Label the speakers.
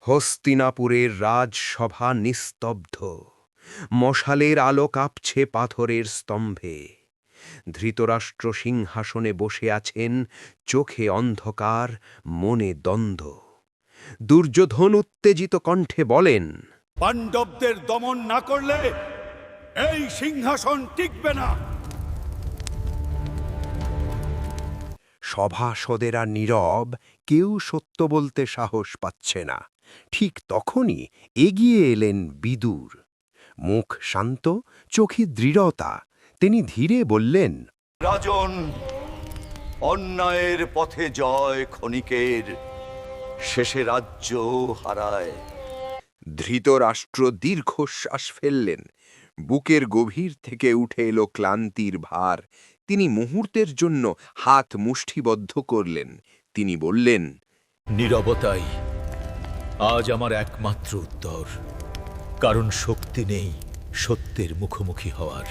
Speaker 1: হস্তিনাপুরের রাজসভা নিস্তব্ধ, মশালের আলো কাঁপছে পাথরের স্তম্ভে। ধৃতরাষ্ট্র সিংহাসনে বসে আছেন, চোখে অন্ধকার, মনে দ্বন্দ্ব। দুর্যোধন উত্তেজিত কণ্ঠে বলেন,
Speaker 2: পাণ্ডবদের দমন না করলে এই সিংহাসন টিকবে না।
Speaker 1: সভাসদেরা নীরব, কেউ সত্য বলতে সাহস পাচ্ছে না। ঠিক তখনই এগিয়ে এলেন বিদুর। মুখ শান্ত, চোখে দৃঢ়তা। তিনি ধীরে বললেন,
Speaker 2: রাজন, অন্যায়ের পথে জয় ক্ষণিকের, শেষে রাজ্য হারায়।
Speaker 1: ধৃতরাষ্ট্র দীর্ঘশ্বাস ফেললেন। বুকের গভীর থেকে উঠে এলো ক্লান্তির ভার। তিনি মুহূর্তের জন্য হাত মুষ্টিবদ্ধ করলেন। তিনি বললেন,
Speaker 3: নীরবতাই আজ আমার একমাত্র উত্তর, কারণ শক্তি নেই সত্যের মুখোমুখি হওয়ার।